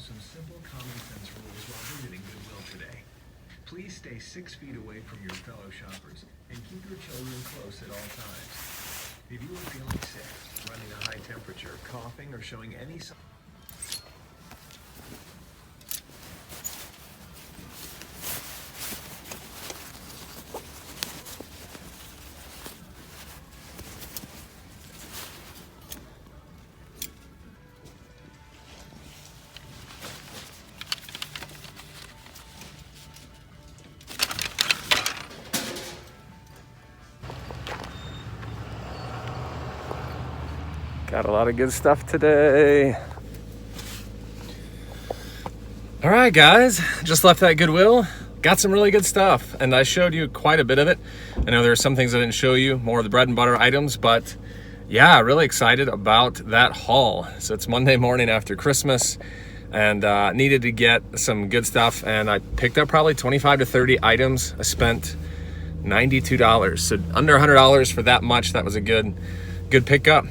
Some simple common sense rules while visiting Goodwill today. Please stay 6 feet away from your fellow shoppers and keep your children close at all times. If you are feeling sick, running a high temperature, coughing, or showing any sign Got a lot of good stuff today. All right, guys, just left that Goodwill. Got some really good stuff, and I showed you quite a bit of it. I know there are some things I didn't show you, more of the bread and butter items, but yeah, really excited about that haul. So it's Monday morning after Christmas, and needed to get some good stuff, and I picked up probably 25 to 30 items. I spent $92, so under $100 for that much. That was a good pickup.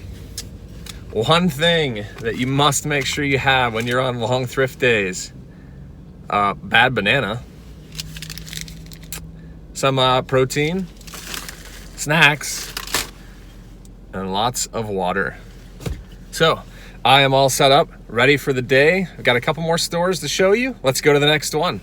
One thing that you must make sure you have when you're on long thrift days, bad banana, some protein, snacks, and lots of water. So I am all set up, ready for the day. I've got a couple more stores to show you. Let's go to the next one.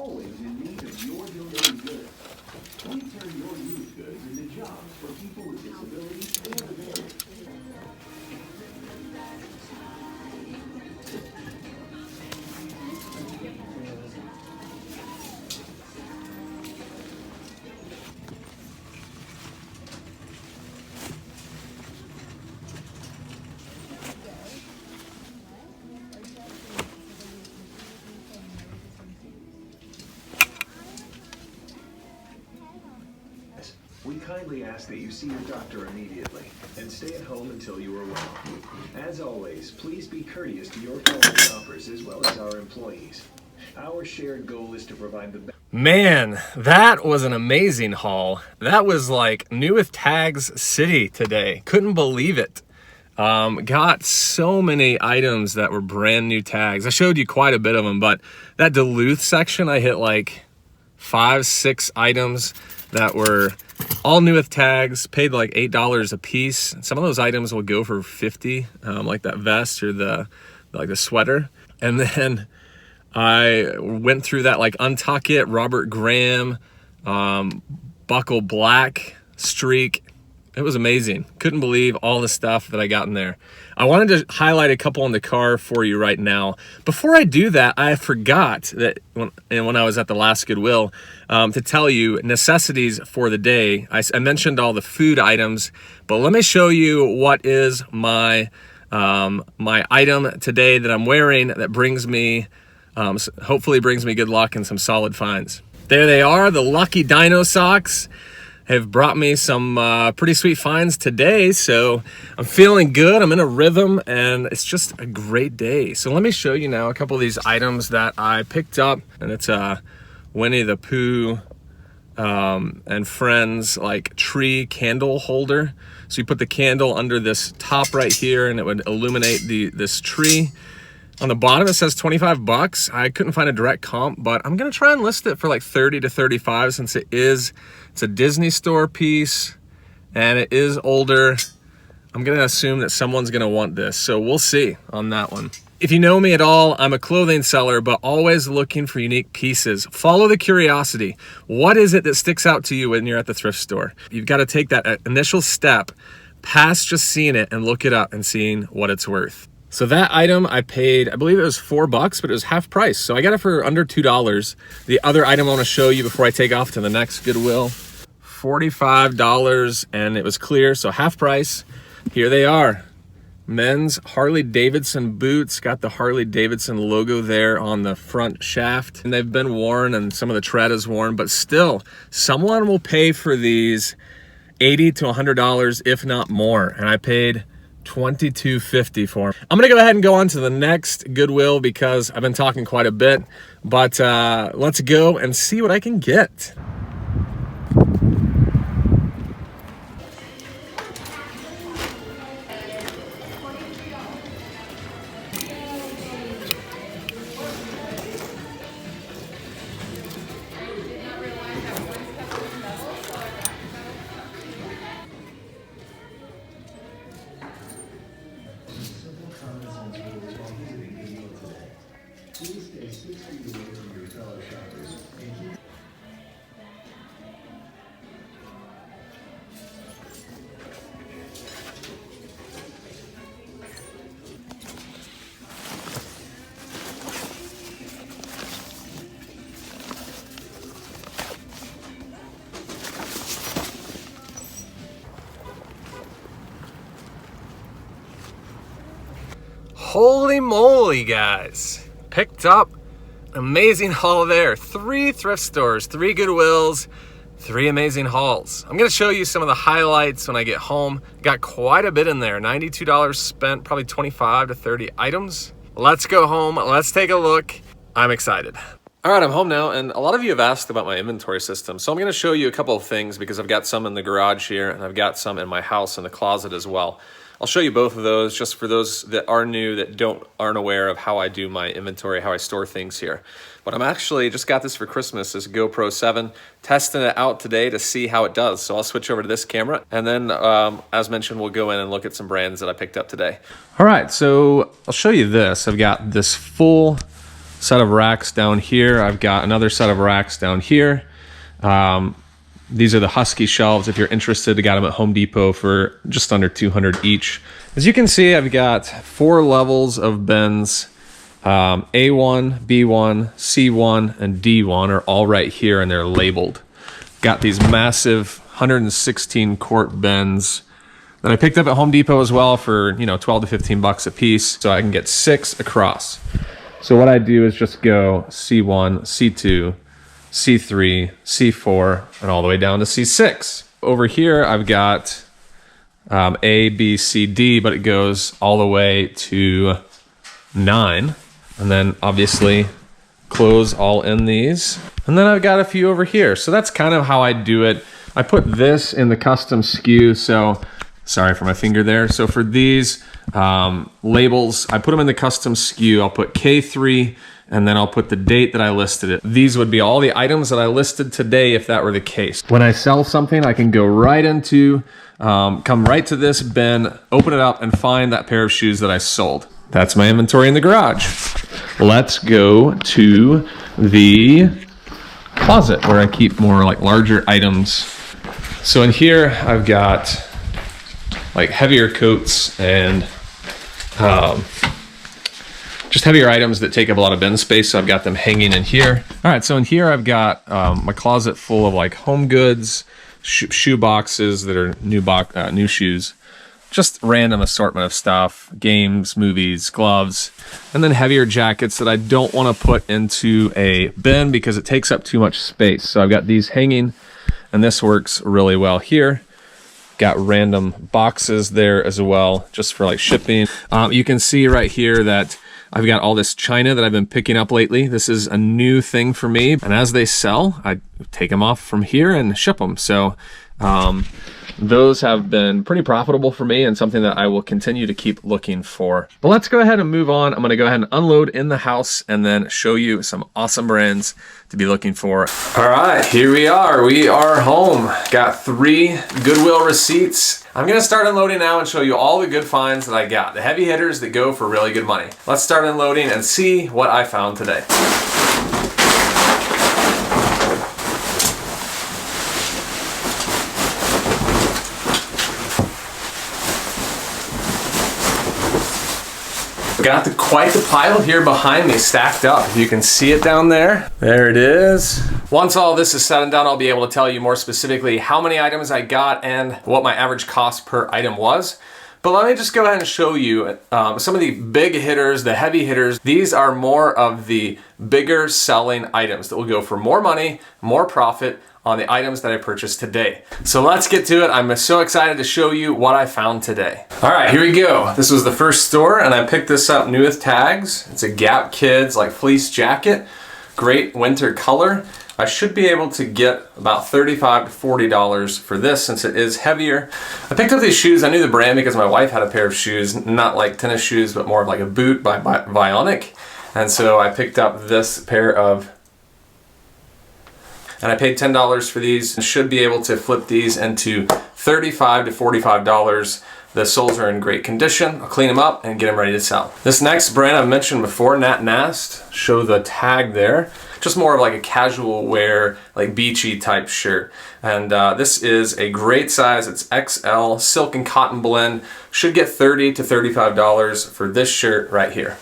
always in need of your donated goods. We turn your used goods into jobs for people with disabilities and advantages. We kindly ask that you see your doctor immediately and stay at home until you are well. As always, please be courteous to your fellow shoppers as well as our employees. Our shared goal is to provide the best. Man, that was an amazing haul. That was like new with tags city today. Couldn't believe it. Got so many items that were brand new tags. I showed you quite a bit of them, but that Duluth section, I hit like 5, 6 items that were all new with tags, paid like $8 a piece. Some of those items will go for 50, like that vest or the sweater. And then I went through that like Untuck It, Robert Graham, Buckle Black, Streak. It was amazing. Couldn't believe all the stuff that I got in there. I wanted to highlight a couple in the car for you right now. Before I do that, I forgot that when I was at the last Goodwill to tell you necessities for the day. I mentioned all the food items, but let me show you what is my item today that I'm wearing that brings me, hopefully brings me good luck and some solid finds. There they are, the Lucky Dino socks. Have brought me some pretty sweet finds today, so I'm feeling good. I'm in a rhythm, and it's just a great day. So let me show you now a couple of these items that I picked up, and it's a Winnie the Pooh and Friends like tree candle holder. So you put the candle under this top right here, and it would illuminate this tree. On the bottom it says 25 bucks. I couldn't find a direct comp, but I'm gonna try and list it for like 30 to 35 since it's a Disney store piece and it is older. I'm gonna assume that someone's gonna want this, so we'll see on that one. If you know me at all, I'm a clothing seller, but always looking for unique pieces. Follow the curiosity. What is it that sticks out to you when you're at the thrift store? You've got to take that initial step past just seeing it and look it up and seeing what it's worth. So that item I paid, I believe it was $4, but it was half price. So I got it for under $2. The other item I want to show you before I take off to the next Goodwill, $45, and it was clear, so half price. Here they are. Men's Harley Davidson boots, got the Harley Davidson logo there on the front shaft. And they've been worn and some of the tread is worn, but still, someone will pay for these $80 to $100, if not more. And I paid $22.50 for them. I'm gonna go ahead and go on to the next Goodwill because I've been talking quite a bit, but let's go and see what I can get. Please stay 6 feet away from your fellow shoppers and keep Holy moly, guys. Picked up amazing haul there. 3 thrift stores, 3 Goodwills, 3 amazing hauls. I'm gonna show you some of the highlights when I get home. Got quite a bit in there. $92 spent, probably 25 to 30 items. Let's go home, let's take a look. I'm excited. All right, I'm home now, and a lot of you have asked about my inventory system. So I'm gonna show you a couple of things because I've got some in the garage here and I've got some in my house in the closet as well. I'll show you both of those just for those that are new, that aren't aware of how I do my inventory, how I store things here. But I'm actually just got this for Christmas, this GoPro 7, testing it out today to see how it does. So I'll switch over to this camera, and then as mentioned, we'll go in and look at some brands that I picked up today. All right, so I'll show you this. I've got this full set of racks down here. I've got another set of racks down here. These are the Husky shelves. If you're interested, I got them at Home Depot for just under $200 each. As you can see, I've got 4 levels of bins. A1, B1, C1, and D1 are all right here, and they're labeled. Got these massive 116 quart bins that I picked up at Home Depot as well for 12 to 15 bucks a piece, so I can get 6 across. So what I do is just go C1, C2, C3, C4, and all the way down to C6. Over here, I've got A, B, C, D, but it goes all the way to 9. And then obviously clothes all in these. And then I've got a few over here. So that's kind of how I do it. I put this in the custom SKU. So sorry for my finger there. So for these labels, I put them in the custom SKU. I'll put K3 and then I'll put the date that I listed it. These would be all the items that I listed today if that were the case. When I sell something, I can go right into, come right to this bin, open it up, and find that pair of shoes that I sold. That's my inventory in the garage. Let's go to the closet where I keep more like larger items. So in here, I've got like heavier coats and just heavier items that take up a lot of bin space. So I've got them hanging in here. All right, so in here I've got my closet full of like home goods, shoe boxes that are new shoes, just random assortment of stuff, games, movies, gloves, and then heavier jackets that I don't want to put into a bin because it takes up too much space. So I've got these hanging, and this works really well here. Got random boxes there as well, just for like shipping. You can see right here that I've got all this china that I've been picking up lately. This is a new thing for me. And as they sell, I take them off from here and ship them. So those have been pretty profitable for me and something that I will continue to keep looking for. But let's go ahead and move on. I'm gonna go ahead and unload in the house and then show you some awesome brands to be looking for. All right, here we are. We are home. Got 3 Goodwill receipts. I'm gonna start unloading now and show you all the good finds that I got, the heavy hitters that go for really good money. Let's start unloading and see what I found today. Got quite the pile here behind me stacked up. If you can see it down there. There it is. Once all this is said and done, I'll be able to tell you more specifically how many items I got and what my average cost per item was. But let me just go ahead and show you some of the big hitters, the heavy hitters. These are more of the bigger selling items that will go for more money, more profit on the items that I purchased today. So let's get to it. I'm so excited to show you what I found today. All right, here we go. This was the first store and I picked this up new with tags. It's a Gap Kids like fleece jacket. Great winter color. I should be able to get about $35 to $40 for this since it is heavier. I picked up these shoes. I knew the brand because my wife had a pair of shoes, not like tennis shoes, but more of like a boot by Vionic. And so I picked up this pair of, and I paid $10 for these and should be able to flip these into $35 to $45. The soles are in great condition. I'll clean them up and get them ready to sell. This next brand I've mentioned before, Nat Nast, show the tag there. Just more of like a casual wear, like beachy type shirt. And this is a great size. It's XL, silk and cotton blend. Should get $30 to $35 for this shirt right here.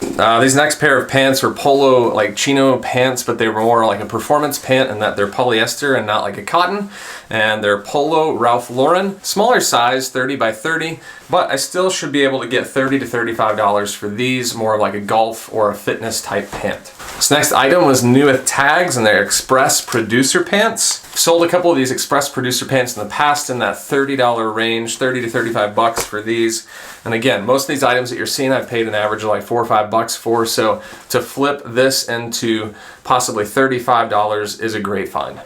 These next pair of pants were polo, like chino pants, but they were more like a performance pant in that they're polyester and not like a cotton. And they're polo Ralph Lauren, smaller size, 30 by 30, but I still should be able to get $30 to $35 for these, more of like a golf or a fitness type pant. This next item was new with tags and they're Express Producer pants. Sold a couple of these Express Producer pants in the past in that $30 range, 30 to 35 bucks for these. And again, most of these items that you're seeing, I've paid an average of like $4 or $5 for. So to flip this into possibly $35 is a great find.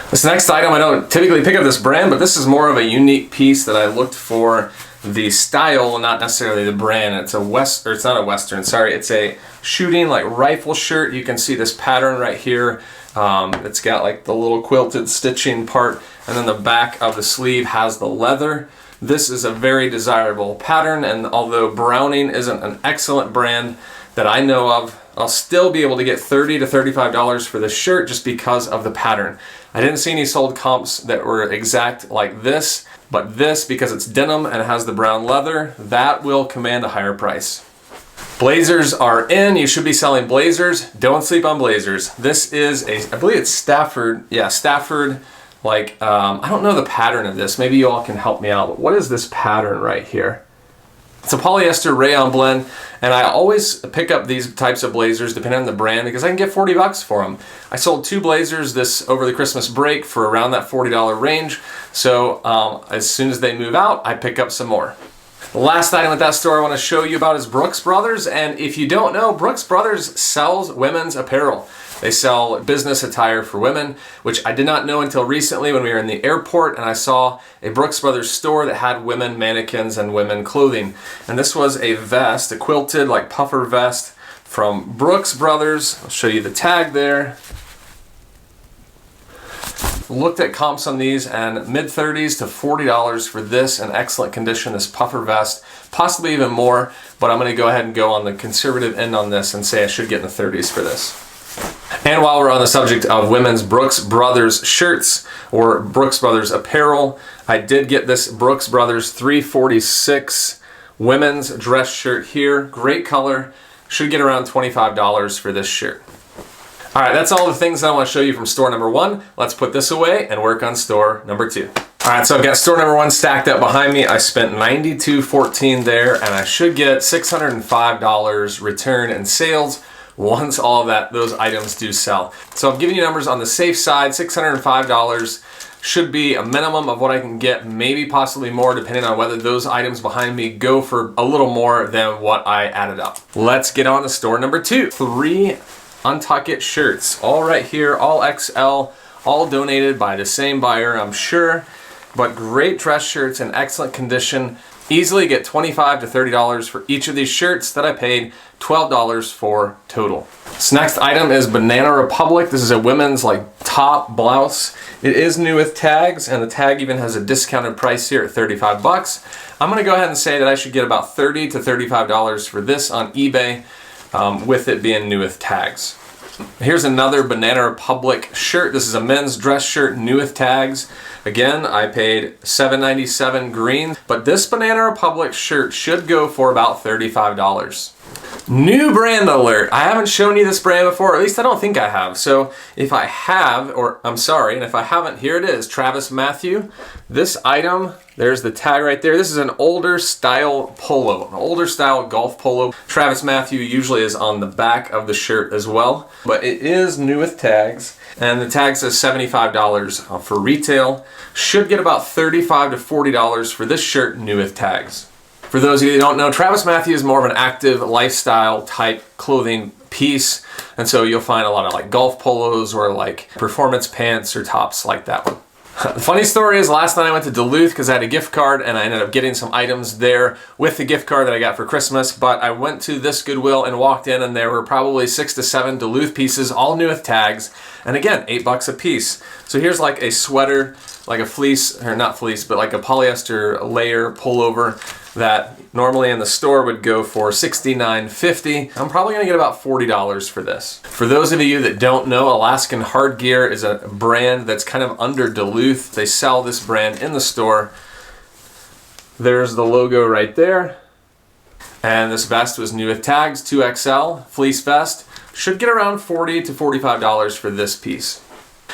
This next item, I don't typically pick up this brand, but this is more of a unique piece that I looked for the style, not necessarily the brand. It's it's not a Western, sorry. It's a shooting like rifle shirt. You can see this pattern right here. It's got like the little quilted stitching part, and then the back of the sleeve has the leather. This is a very desirable pattern, and although Browning isn't an excellent brand that I know of, I'll still be able to get $30 to $35 for this shirt just because of the pattern. I didn't see any sold comps that were exact like this, but this, because it's denim and it has the brown leather, that will command a higher price. Blazers are in. You should be selling blazers. Don't sleep on blazers. This is I believe it's Stafford. Yeah, Stafford. Like, I don't know the pattern of this. Maybe you all can help me out. But what is this pattern right here? It's a polyester rayon blend, and I always pick up these types of blazers depending on the brand because I can get 40 bucks for them. I sold 2 blazers over the Christmas break for around that $40 range. So as soon as they move out, I pick up some more. The last item at that store I want to show you about is Brooks Brothers, and if you don't know, Brooks Brothers sells women's apparel. They sell business attire for women, which I did not know until recently when we were in the airport and I saw a Brooks Brothers store that had women mannequins and women clothing. And this was a vest, a quilted like puffer vest, from Brooks Brothers. I'll show you the tag there. Looked at comps on these, and mid-30s to $40 for this in excellent condition, this puffer vest, possibly even more, but I'm gonna go ahead and go on the conservative end on this and say I should get in the 30s for this. And while we're on the subject of women's Brooks Brothers shirts or Brooks Brothers apparel, I did get this Brooks Brothers 346 women's dress shirt here. Great color. Should get around $25 for this shirt. All right, that's all the things that I want to show you from store number 1. Let's put this away and work on store number 2. All right, so I've got store number 1 stacked up behind me. I spent $92.14 there, and I should get $605 return in sales once all of those items do sell. So I've given you numbers on the safe side. $605 should be a minimum of what I can get, maybe possibly more, depending on whether those items behind me go for a little more than what I added up. Let's get on to store number 2. 3 Untuck It shirts, all right here, all XL, all donated by the same buyer, I'm sure, but great dress shirts in excellent condition. Easily get $25 to $30 for each of these shirts that I paid $12 for total. This next item is Banana Republic. This is a women's top blouse. It is new with tags, and the tag even has a discounted price here at 35 bucks. I'm gonna go ahead and say that I should get about $30 to $35 for this on eBay, with it being new with tags. Here's another Banana Republic shirt. This is a men's dress shirt, new with tags. Again, I paid $7.97 green, but this Banana Republic shirt should go for about $35. New brand alert. I haven't shown you this brand before, or at least I don't think I have. So if I have, or I'm sorry, and if I haven't, here it is, Travis Matthew. This item, there's the tag right there. This is an older style polo, an older style golf polo. Travis Matthew usually is on the back of the shirt as well, but it is new with tags, and the tag says $75 for retail. Should get about $35 to $40 for this shirt, new with tags. For those of you that don't know, Travis Matthew is more of an active lifestyle type clothing piece, and so you'll find a lot of golf polos or performance pants or tops like that one. The funny story is last night I went to Duluth because I had a gift card, and I ended up getting some items there with the gift card that I got for Christmas, but I went to this Goodwill and walked in, and there were probably 6 to 7 Duluth pieces, all new with tags, and again, $8 a piece. So here's a sweater, a fleece, or not fleece, but a polyester layer pullover that normally in the store would go for $69.50. I'm probably gonna get about $40 for this. For those of you that don't know, Alaskan Hard Gear is a brand that's kind of under Duluth. They sell this brand in the store. There's the logo right there. And this vest was new with tags, 2XL, fleece vest. Should get around $40 to $45 for this piece.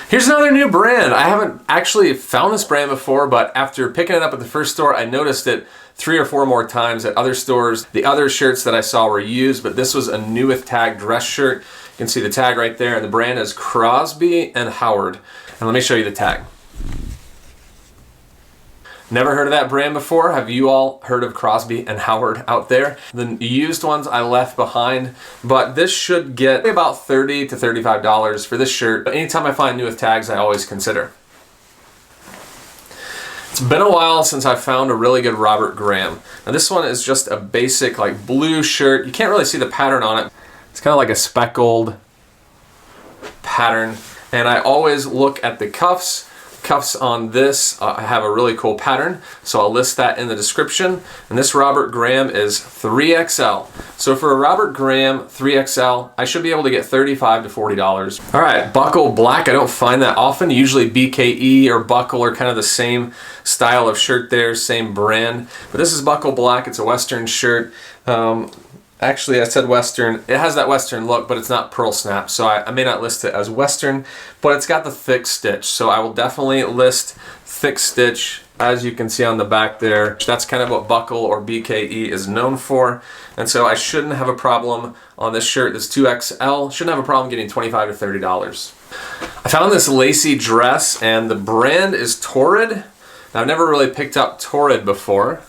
Here's another new brand. I haven't actually found this brand before, but after picking it up at the first store, I noticed it 3 or 4 more times at other stores. The other shirts that I saw were used, but this was a new with tag dress shirt. You can see the tag right there, and the brand is Crosby and Howard. And let me show you the tag. Never heard of that brand before. Have you all heard of Crosby and Howard out there? The used ones I left behind, but this should get about $30 to $35 for this shirt. But anytime I find new with tags, I always consider. It's been a while since I found a really good Robert Graham. Now this one is just a basic blue shirt. You can't really see the pattern on it. It's kind of like a speckled pattern. And I always look at the cuffs. Cuffs on this have a really cool pattern, so I'll list that in the description. And this Robert Graham is 3XL. So for a Robert Graham 3XL, I should be able to get $35 to $40. All right, Buckle Black. I don't find that often. Usually BKE or Buckle are kind of the same style of shirt there, same brand. But this is Buckle Black. It's a Western shirt. Actually, I said Western. It has that Western look, but it's not pearl snap, so I may not list it as Western, but it's got the thick stitch, so I will definitely list thick stitch, as you can see on the back there. That's kind of what Buckle or BKE is known for, and so I shouldn't have a problem on this shirt. This 2XL, shouldn't have a problem getting $25 to $30. I found this lacy dress, and the brand is Torrid. Now, I've never really picked up Torrid before.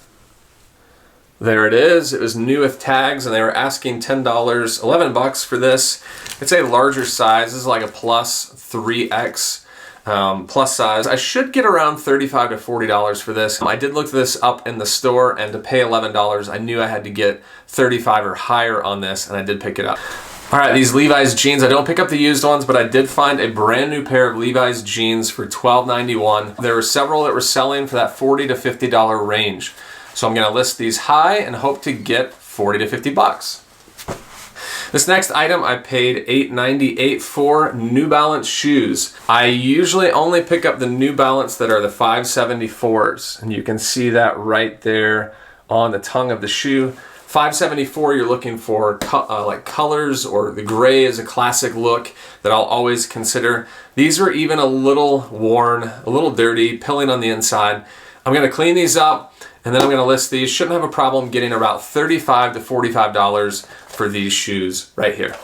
There it is. It was new with tags, and they were asking $11 for this. It's a larger size. This is like a plus 3X. plus size. I should get around $35 to $40 for this. I did look this up in the store, and to pay $11, I knew I had to get $35 or higher on this, and I did pick it up. All right, these Levi's jeans, I don't pick up the used ones, but I did find a brand new pair of Levi's jeans for $12.91. There were several that were selling for that $40 to $50 range. So I'm gonna list these high and hope to get 40 to 50 bucks. This next item I paid $8.98 for, New Balance shoes. I usually only pick up the New Balance that are the 574s, and you can see that right there on the tongue of the shoe. 574, you're looking for like colors, or the gray is a classic look that I'll always consider. These are even a little worn, a little dirty, pilling on the inside. I'm gonna clean these up, and then I'm gonna list these. Shouldn't have a problem getting about $35 to $45 for these shoes right here.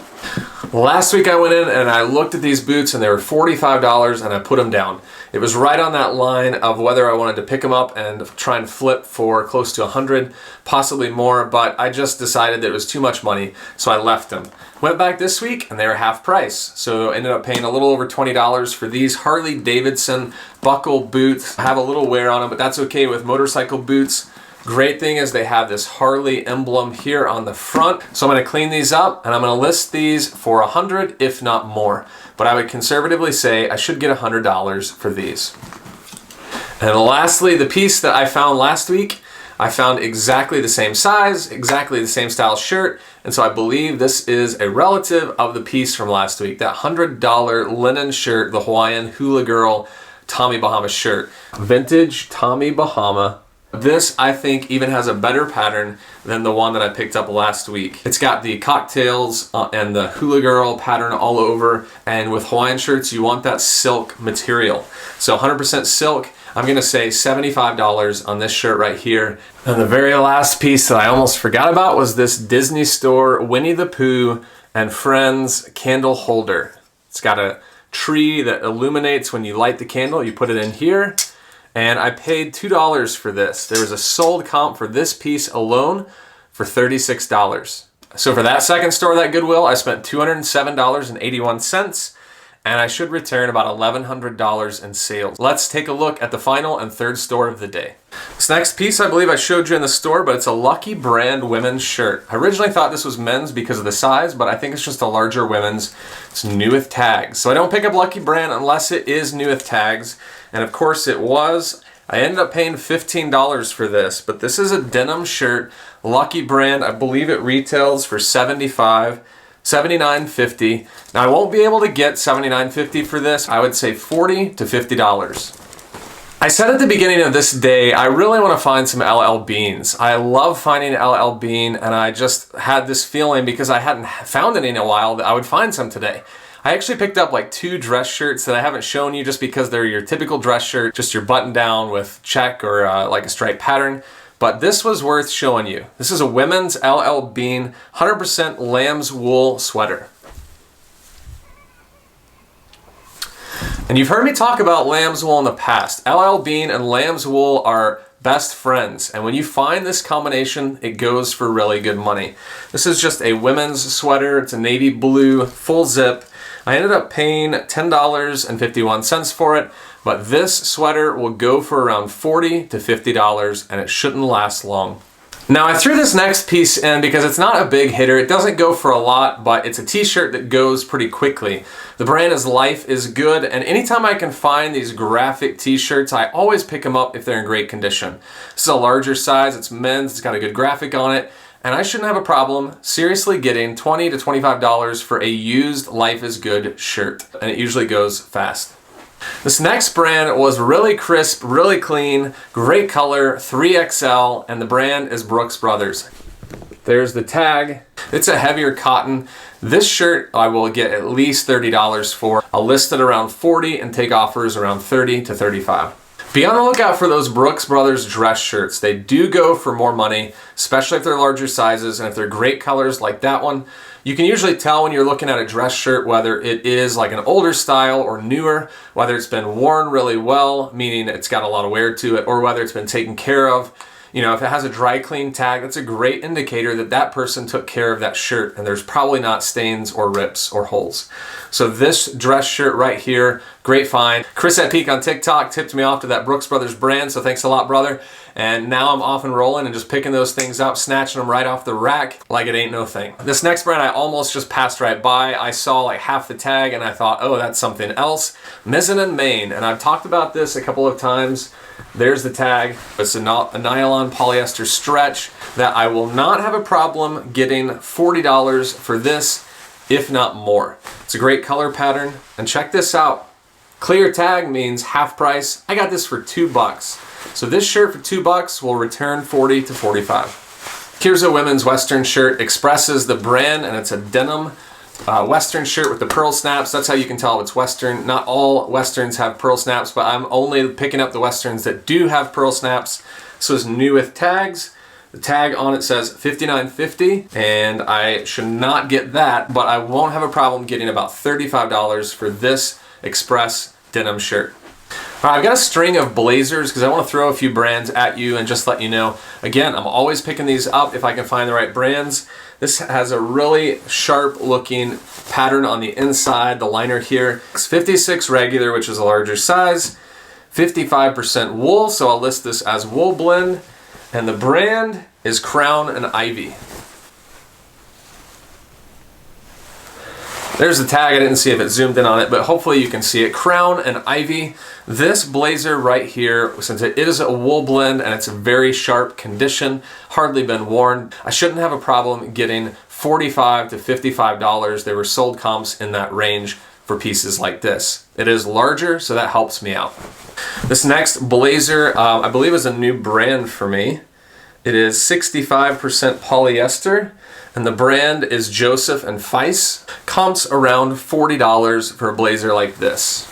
Last week I went in and I looked at these boots, and they were $45, and I put them down. It was right on that line of whether I wanted to pick them up and try and flip for close to 100, possibly more, but I just decided that it was too much money, so I left them. Went back this week and they were half price, so I ended up paying a little over $20 for these Harley Davidson buckle boots. I have a little wear on them, but that's okay with motorcycle boots. Great thing is they have this Harley emblem here on the front. So I'm gonna clean these up, and I'm gonna list these for 100, if not more. But I would conservatively say I should get $100 for these. And lastly, the piece that I found last week, I found exactly the same size, exactly the same style shirt, and so I believe this is a relative of the piece from last week, that $100 linen shirt, the Hawaiian Hula Girl Tommy Bahama shirt. Vintage Tommy Bahama. This, I think, even has a better pattern than the one that I picked up last week. It's got the cocktails and the Hula Girl pattern all over, and with Hawaiian shirts, you want that silk material. So 100% silk. I'm gonna say $75 on this shirt right here. And the very last piece that I almost forgot about was this Disney Store Winnie the Pooh and Friends candle holder. It's got a tree that illuminates when you light the candle. You put it in here. And I paid $2 for this. There was a sold comp for this piece alone for $36. So for that second store, that Goodwill, I spent $207.81, and I should return about $1,100 in sales. Let's take a look at the final and third store of the day. This next piece, I believe I showed you in the store, but it's a Lucky Brand women's shirt. I originally thought this was men's because of the size, but I think it's just a larger women's. It's new with tags. So I don't pick up Lucky Brand unless it is new with tags. And of course it was. I ended up paying $15 for this, but this is a denim shirt, Lucky Brand. I believe it retails for $79.50. Now I won't be able to get $79.50 for this. I would say $40 to $50. I said at the beginning of this day, I really want to find some LL Beans. I love finding LL Bean, and I just had this feeling because I hadn't found any in a while that I would find some today. I actually picked up like 2 dress shirts that I haven't shown you just because they're your typical dress shirt, just your button down with check or like a stripe pattern. But this was worth showing you. This is a women's LL Bean 100% lamb's wool sweater. And you've heard me talk about lamb's wool in the past. LL Bean and lamb's wool are best friends, and when you find this combination, it goes for really good money. This is just a women's sweater. It's a navy blue, full zip. I ended up paying $10.51 for it, but this sweater will go for around $40 to $50, and it shouldn't last long. Now I threw this next piece in because it's not a big hitter. It doesn't go for a lot, but it's a t-shirt that goes pretty quickly. The brand is Life is Good, and anytime I can find these graphic t-shirts, I always pick them up if they're in great condition. This is a larger size, it's men's, it's got a good graphic on it, and I shouldn't have a problem seriously getting $20 to $25 for a used Life is Good shirt, and it usually goes fast. This next brand was really crisp, really clean, great color, 3XL, and the brand is Brooks Brothers. There's the tag. It's a heavier cotton. This shirt I will get at least $30 for. I'll list it around $40 and take offers around $30 to $35. Be on the lookout for those Brooks Brothers dress shirts. They do go for more money, especially if they're larger sizes and if they're great colors like that one. You can usually tell when you're looking at a dress shirt whether it is like an older style or newer, whether it's been worn really well, meaning it's got a lot of wear to it, or whether it's been taken care of. You know, if it has a dry clean tag, that's a great indicator that that person took care of that shirt, and there's probably not stains or rips or holes. So this dress shirt right here, Great find. Chris at Peak on TikTok tipped me off to that Brooks Brothers brand, so thanks a lot, brother. And now I'm off and rolling and just picking those things up, snatching them right off the rack like it ain't no thing. This next brand I almost just passed right by. I saw like half the tag and I thought, oh, that's something else. Mizzen and Main, and I've talked about this a couple of times. There's the tag. It's a nylon polyester stretch that I will not have a problem getting $40 for this, if not more. It's a great color pattern, and check this out. Clear tag means half price. I got this for $2. So this shirt for $2 will return 40 to 45. Here's a women's Western shirt. Expresses the brand, and it's a denim Western shirt with the pearl snaps. That's how you can tell it's Western. Not all Westerns have pearl snaps, but I'm only picking up the Westerns that do have pearl snaps. So it's new with tags. The tag on it says $59.50, and I should not get that, but I won't have a problem getting about $35 for this Express denim shirt. All right, I've got a string of blazers because I want to throw a few brands at you and just let you know. Again, I'm always picking these up if I can find the right brands. This has a really sharp looking pattern on the inside, the liner here. It's 56 regular, which is a larger size, 55% wool, so I'll list this as wool blend, and the brand is Crown and Ivy. There's the tag. I didn't see if it zoomed in on it, but hopefully you can see it. Crown and Ivy. This blazer right here, since it is a wool blend and it's a very sharp condition, hardly been worn, I shouldn't have a problem getting $45 to $55. There were sold comps in that range for pieces like this. It is larger, so that helps me out. This next blazer, I believe is a new brand for me. It is 65% polyester. And the brand is Joseph and Feiss. Comps around $40 for a blazer like this.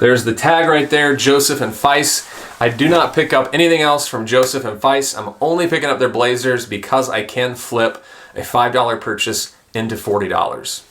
There's the tag right there, Joseph and Feiss. I do not pick up anything else from Joseph and Feiss. I'm only picking up their blazers because I can flip a $5 purchase into $40.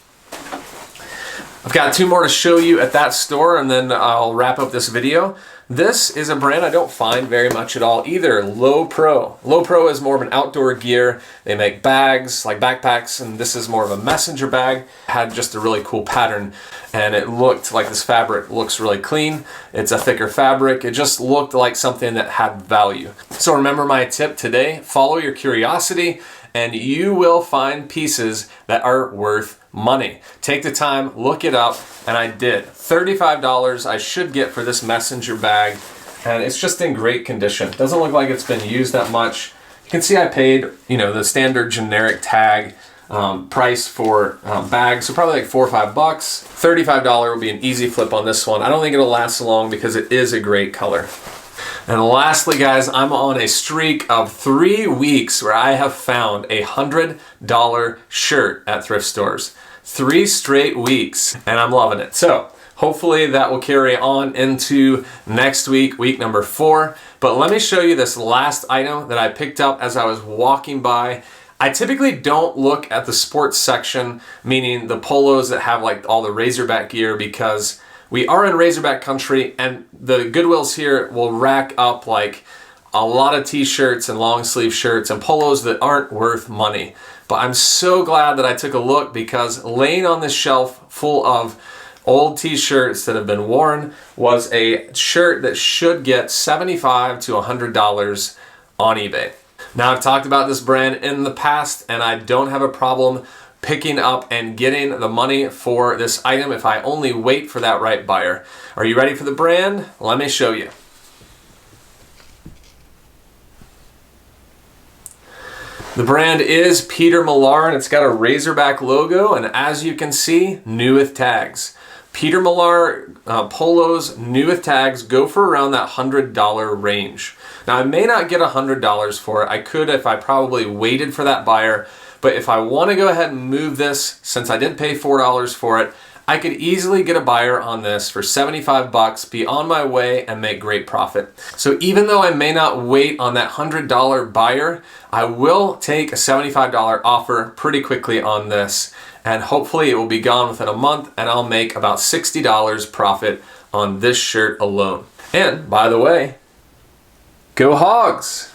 I've got two more to show you at that store, and then I'll wrap up this video. This is a brand I don't find very much at all either, Low Pro. Low Pro is more of an outdoor gear. They make bags, like backpacks, and this is more of a messenger bag. It had just a really cool pattern, and it looked like this fabric looks really clean. It's a thicker fabric. It just looked like something that had value. So remember my tip today, follow your curiosity, and you will find pieces that are worth money. Take the time, look it up, and I did. $35 I should get for this messenger bag, and it's just in great condition. Doesn't look like it's been used that much. You can see I paid, the standard generic tag price for bags, so probably like $4 or $5. $35 will be an easy flip on this one. I don't think it'll last long because it is a great color. And lastly, guys, I'm on a streak of 3 weeks where I have found a $100 shirt at thrift stores. 3 straight weeks, and I'm loving it. So hopefully that will carry on into next week, week number 4. But let me show you this last item that I picked up as I was walking by. I typically don't look at the sports section, meaning the polos that have like all the Razorback gear, because we are in Razorback country, and the Goodwills here will rack up like a lot of t-shirts and long sleeve shirts and polos that aren't worth money. But I'm so glad that I took a look, because laying on this shelf full of old t-shirts that have been worn was a shirt that should get $75 to $100 on eBay. Now, I've talked about this brand in the past, and I don't have a problem picking up and getting the money for this item if I only wait for that right buyer. Are you ready for the brand? Let me show you. The brand is Peter Millar, and it's got a Razorback logo, and as you can see, new with tags. Peter Millar polos, new with tags, go for around that $100 range. Now, I may not get $100 for it. I could if I probably waited for that buyer, but if I want to go ahead and move this, since I did pay $4 for it, I could easily get a buyer on this for $75, be on my way, and make great profit. So even though I may not wait on that $100 buyer, I will take a $75 offer pretty quickly on this, and hopefully it will be gone within a month, and I'll make about $60 profit on this shirt alone. And by the way, go Hogs!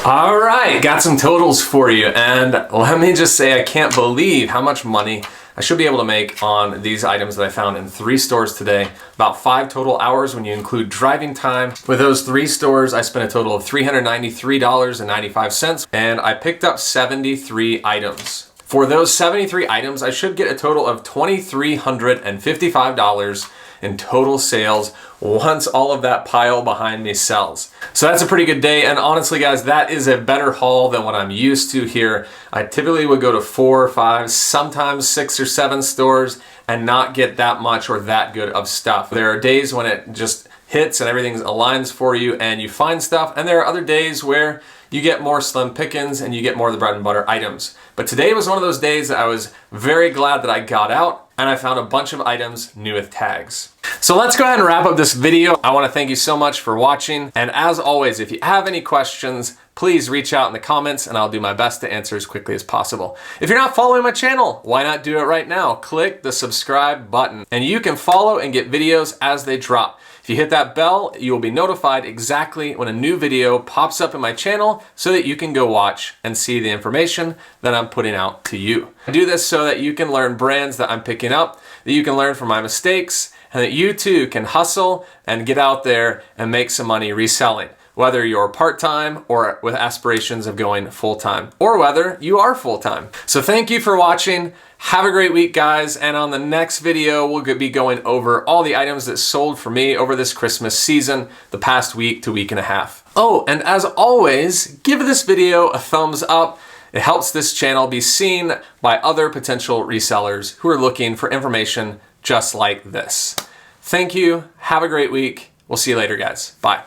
All right, got some totals for you, and let me just say I can't believe how much money I should be able to make on these items that I found in 3 stores today about 5 total hours when you include driving time. With those 3 stores, I spent a total of $393.95, and I picked up 73 items. For those 73 items, I should get a total of $2,355 in total sales once all of that pile behind me sells. So that's a pretty good day, and honestly guys, that is a better haul than what I'm used to here. I typically would go to 4 or 5, sometimes 6 or 7 stores and not get that much or that good of stuff. There are days when it just hits and everything aligns for you and you find stuff, and there are other days where you get more slim pickings and you get more of the bread and butter items. But today was one of those days that I was very glad that I got out and I found a bunch of items new with tags. So let's go ahead and wrap up this video. I want to thank you so much for watching. And as always, if you have any questions, please reach out in the comments and I'll do my best to answer as quickly as possible. If you're not following my channel, why not do it right now? Click the subscribe button and you can follow and get videos as they drop. If you hit that bell, you will be notified exactly when a new video pops up in my channel so that you can go watch and see the information that I'm putting out to you. I do this so that you can learn brands that I'm picking up, that you can learn from my mistakes, and that you too can hustle and get out there and make some money reselling. Whether you're part-time or with aspirations of going full-time, or whether you are full-time. So thank you for watching. Have a great week, guys. And on the next video, we'll be going over all the items that sold for me over this Christmas season, the past week to week and a half. Oh, and as always, give this video a thumbs up. It helps this channel be seen by other potential resellers who are looking for information just like this. Thank you. Have a great week. We'll see you later, guys. Bye.